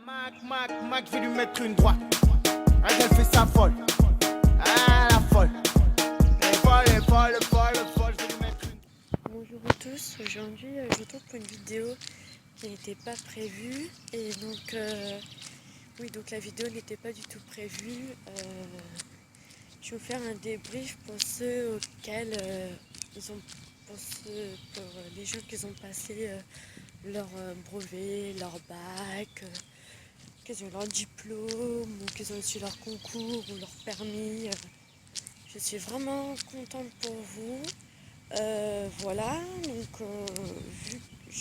Mac, je vais lui mettre une droite. Elle fait sa folle. Ah, la folle. Elle est folle, je vais lui mettre une. Bonjour à tous, aujourd'hui je vous retrouve pour une vidéo qui n'était pas prévue et donc la vidéo n'était pas du tout prévue. Je vais vous faire un débrief pour ceux auxquels pour les gens qui ont passé leur brevet, leur bac, qu'ils ont leur diplôme ou qu'ils ont reçu leur concours ou leur permis. Je suis vraiment contente pour vous. Voilà, donc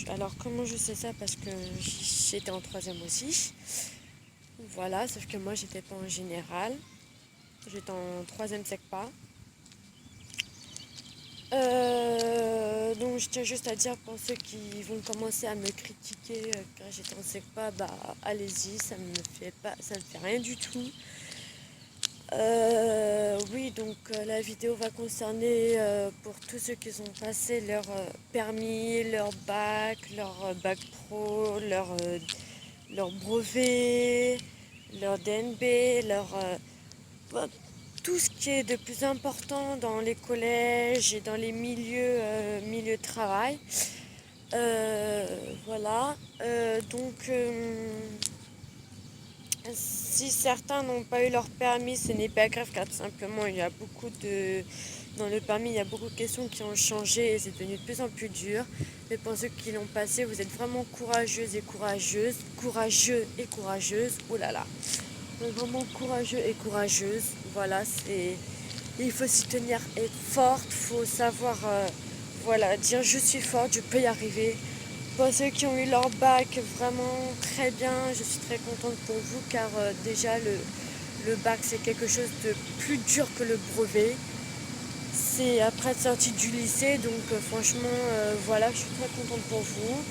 alors comment je sais ça? Parce que j'étais en troisième aussi. Voilà, sauf que moi j'étais pas en général. J'étais en troisième SECPA. Donc je tiens juste à dire pour ceux qui vont commencer à me critiquer quand j'étais en SECPA, bah allez-y, ça me fait rien du tout. Oui, donc la vidéo va concerner pour tous ceux qui ont passé leur permis, leur bac pro, leur brevet, leur DNB, bah, tout ce qui est de plus important dans les collèges et dans les milieux de travail. Voilà, si certains n'ont pas eu leur permis, ce n'est pas grave car tout simplement dans le permis il y a beaucoup de questions qui ont changé et c'est devenu de plus en plus dur. Mais pour ceux qui l'ont passé, vous êtes vraiment courageux et courageuses. Oh là là, vous êtes vraiment courageux et courageuses. Voilà, il faut s'y tenir, être forte, il faut savoir dire je suis forte, je peux y arriver. Pour ceux qui ont eu leur bac, vraiment très bien, je suis très contente pour vous car déjà le bac c'est quelque chose de plus dur que le brevet. C'est après être sorti du lycée, donc franchement voilà, je suis très contente pour vous.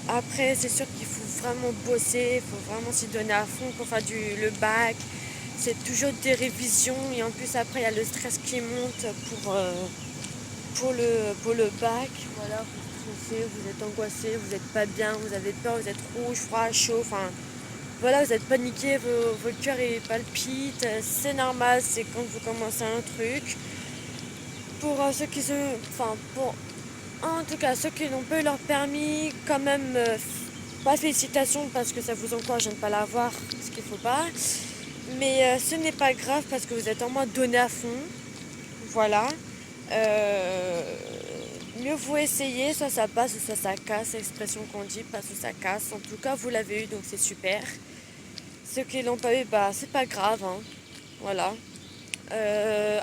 Après c'est sûr qu'il faut vraiment bosser, il faut vraiment s'y donner à fond pour faire le bac. C'est toujours des révisions et en plus après il y a le stress qui monte pour le bac. Voilà, vous êtes angoissé, vous n'êtes pas bien, vous avez peur, vous êtes rouge, froid, chaud, enfin voilà, vous êtes paniqué, votre cœur il palpite, c'est normal, c'est quand vous commencez un truc. Pour ceux qui sont, enfin pour, en tout cas ceux qui n'ont pas eu leur permis, quand même, pas félicitations parce que ça vous encourage à ne pas l'avoir, ce qu'il ne faut pas. Mais ce n'est pas grave parce que vous êtes en mode donné à fond, voilà. Mieux vaut essayer, soit ça passe, soit ça casse, l'expression qu'on dit, passe ou ça casse. En tout cas, vous l'avez eu, donc c'est super. Ceux qui l'ont pas eu, bah c'est pas grave, hein. Voilà.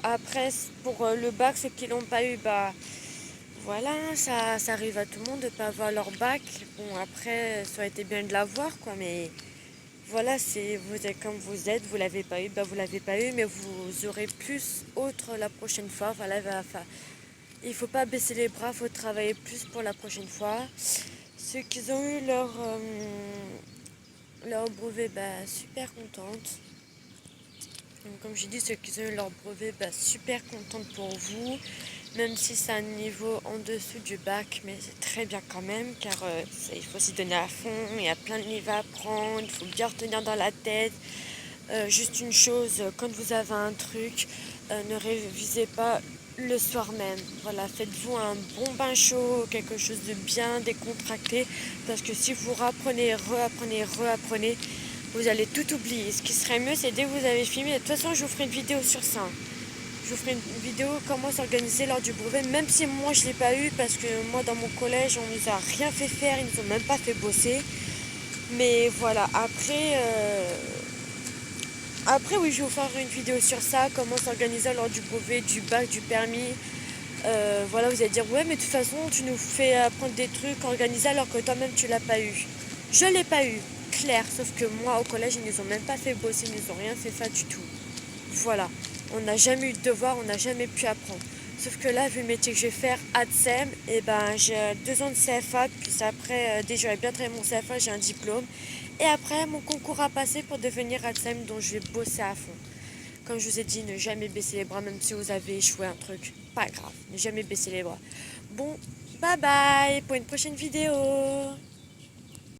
Après, pour le bac, ceux qui l'ont pas eu, bah voilà, ça arrive à tout le monde de pas avoir leur bac. Bon, après, ça aurait été bien de l'avoir, quoi, mais voilà, vous êtes comme vous êtes, vous l'avez pas eu, bah vous l'avez pas eu, mais vous aurez plus autre la prochaine fois. Voilà, il faut pas baisser les bras, il faut travailler plus pour la prochaine fois. Ceux qui ont eu leur brevet, bah super contente. Donc, comme j'ai dit, ceux qui ont eu leur brevet, bah super contente pour vous. Même si c'est un niveau en dessous du bac, mais c'est très bien quand même, car il faut s'y donner à fond, il y a plein de niveaux à prendre, il faut bien retenir dans la tête. Juste une chose, quand vous avez un truc, ne révisez pas le soir même. Voilà, faites-vous un bon bain chaud, quelque chose de bien décontracté, parce que si vous reapprenez, vous allez tout oublier. Ce qui serait mieux, c'est dès que vous avez fini, de toute façon, je vous ferai une vidéo sur ça. Je vous ferai une vidéo comment s'organiser lors du brevet, même si moi je ne l'ai pas eu, parce que moi dans mon collège, on ne nous a rien fait faire, ils ne nous ont même pas fait bosser. Mais voilà, après oui, je vais vous faire une vidéo sur ça, comment s'organiser lors du brevet, du bac, du permis. Voilà, vous allez dire, ouais, mais de toute façon, tu nous fais apprendre des trucs organisés alors que toi-même, tu l'as pas eu. Je l'ai pas eu, clair, sauf que moi, au collège, ils nous ont même pas fait bosser, ils nous ont rien fait faire du tout. Voilà, on n'a jamais eu de devoir, on n'a jamais pu apprendre. Sauf que là, vu le métier que je vais faire, ADSEM, et ben, j'ai 2 ans de CFA, puis après, dès que j'aurai bien travaillé mon CFA, j'ai un diplôme. Et après, mon concours à passer pour devenir ADSEM, dont je vais bosser à fond. Comme je vous ai dit, ne jamais baisser les bras, même si vous avez échoué un truc. Pas grave, ne jamais baisser les bras. Bon, bye bye pour une prochaine vidéo.